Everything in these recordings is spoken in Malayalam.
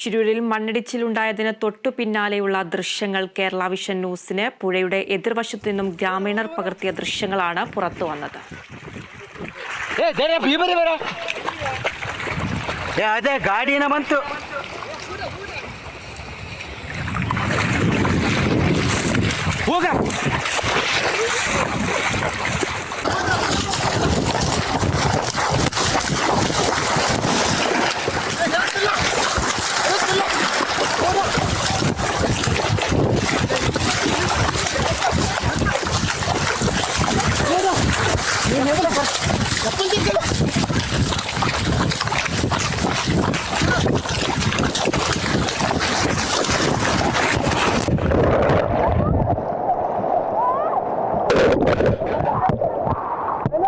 ശിരൂരിൽ മണ്ണിടിച്ചിലുണ്ടായതിന് തൊട്ടു പിന്നാലെയുള്ള ദൃശ്യങ്ങൾ കേരള വിഷൻ ന്യൂസിന് പുഴയുടെ എതിർവശത്തു നിന്നും ഗ്രാമീണർ പകർത്തിയ ദൃശ്യങ്ങളാണ് പുറത്തു വന്നത്.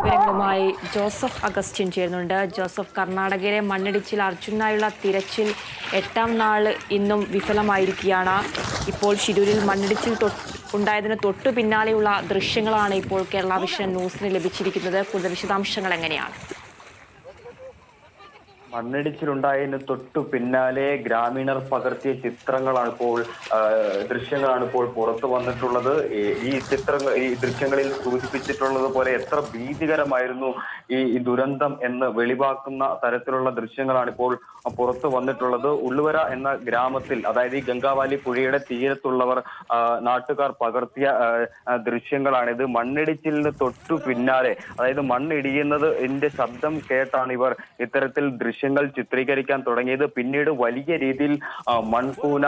വിവരങ്ങളുമായി ജോസഫ് അഗസ്റ്റിൻ ചേരുന്നുണ്ട്. ജോസഫ്, കർണാടകയിലെ മണ്ണിടിച്ചിൽ അർജുനായുള്ള തിരച്ചിൽ 8ാം നാൾ ഇന്നും വിഫലമായിരിക്കുകയാണ്. ഇപ്പോൾ ശിരൂരിൽ മണ്ണിടിച്ചിൽ ഉണ്ടായതിന് തൊട്ടു പിന്നാലെയുള്ള ദൃശ്യങ്ങളാണ് ഇപ്പോൾ കേരള വിഷൻ ന്യൂസിന് ലഭിച്ചിരിക്കുന്നത്. കൂടുതൽ വിശദാംശങ്ങൾ എങ്ങനെയാണ്? മണ്ണിടിച്ചിലുണ്ടായതിന് തൊട്ടു പിന്നാലെ ഗ്രാമീണർ പകർത്തിയ ദൃശ്യങ്ങളാണ് ഇപ്പോൾ പുറത്തു വന്നിട്ടുള്ളത്. ഈ ദൃശ്യങ്ങളിൽ സൂചിപ്പിച്ചിട്ടുള്ളത് പോലെ എത്ര ഭീതികരമായിരുന്നു ഈ ദുരന്തം എന്ന് വെളിവാക്കുന്ന തരത്തിലുള്ള ദൃശ്യങ്ങളാണ് ഇപ്പോൾ പുറത്തു വന്നിട്ടുള്ളത്. ഉള്ളുവര എന്ന ഗ്രാമത്തിൽ, അതായത് ഈ ഗംഗാവാലി പുഴയുടെ തീരത്തുള്ളവർ നാട്ടുകാർ പകർത്തിയ ദൃശ്യങ്ങളാണിത്. മണ്ണിടിച്ചിലിന് തൊട്ടു പിന്നാലെ, അതായത് മണ്ണിടിയുന്നതിന്റെ ശബ്ദം കേട്ടാണ് ഇവർ ഇത്തരത്തിൽ ദൃശ്യങ്ങൾ ചിത്രീകരിക്കാൻ തുടങ്ങിയത്. പിന്നീട് വലിയ രീതിയിൽ മൺകൂന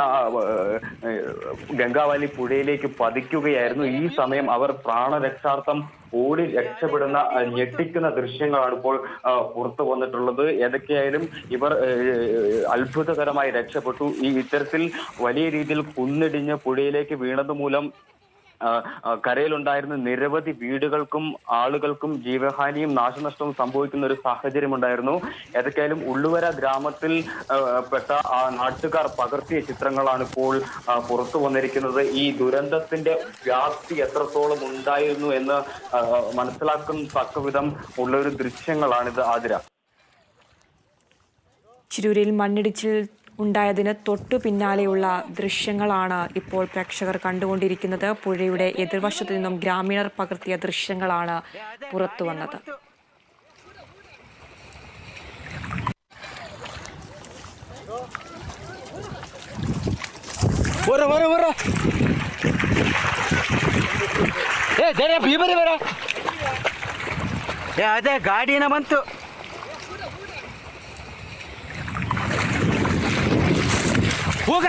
ഗംഗാവാലി പുഴയിലേക്ക് പതിക്കുകയായിരുന്നു. ഈ സമയം അവർ പ്രാണരക്ഷാർത്ഥം ഓടി രക്ഷപ്പെടുന്ന ഞെട്ടിക്കുന്ന ദൃശ്യങ്ങളാണ് ഇപ്പോൾ പുറത്തു വന്നിട്ടുള്ളത്. ഏതൊക്കെയായാലും ഇവർ അത്ഭുതകരമായി രക്ഷപ്പെട്ടു. ഇത്തരത്തിൽ വലിയ രീതിയിൽ കുന്നിടിഞ്ഞ് പുഴയിലേക്ക് വീണത് മൂലം കരയിലുണ്ടായിരുന്ന നിരവധി വീടുകൾക്കും ആളുകൾക്കും ജീവഹാനിയും നാശനഷ്ടവും സംഭവിക്കുന്ന ഒരു സാഹചര്യം ഉണ്ടായിരുന്നു. ഏതൊക്കെയായാലും ഉള്ളുവര ഗ്രാമത്തിൽ പെട്ട നാട്ടുകാർ പകർത്തിയ ചിത്രങ്ങളാണ് ഇപ്പോൾ പുറത്തു വന്നിരിക്കുന്നത്. ഈ ദുരന്തത്തിന്റെ വ്യാപ്തി എത്രത്തോളം ഉണ്ടായിരുന്നു എന്ന് മനസ്സിലാക്കുന്ന തക്കവിധം ഉള്ള ഒരു ദൃശ്യങ്ങളാണിത്. ആതിര, ശിരൂരിൽ മണ്ണിടിച്ചിൽ ഉണ്ടായതിന് തൊട്ടു പിന്നാലെയുള്ള ദൃശ്യങ്ങളാണ് ഇപ്പോൾ പ്രേക്ഷകർ കണ്ടുകൊണ്ടിരിക്കുന്നത്. പുഴയുടെ എതിർവശത്തു നിന്നും ഗ്രാമീണർ പകർത്തിയ ദൃശ്യങ്ങളാണ് പുറത്തു വന്നത്. ಅದೇ ಗಾಡಿನ ಬಂತು. ಹೋಗ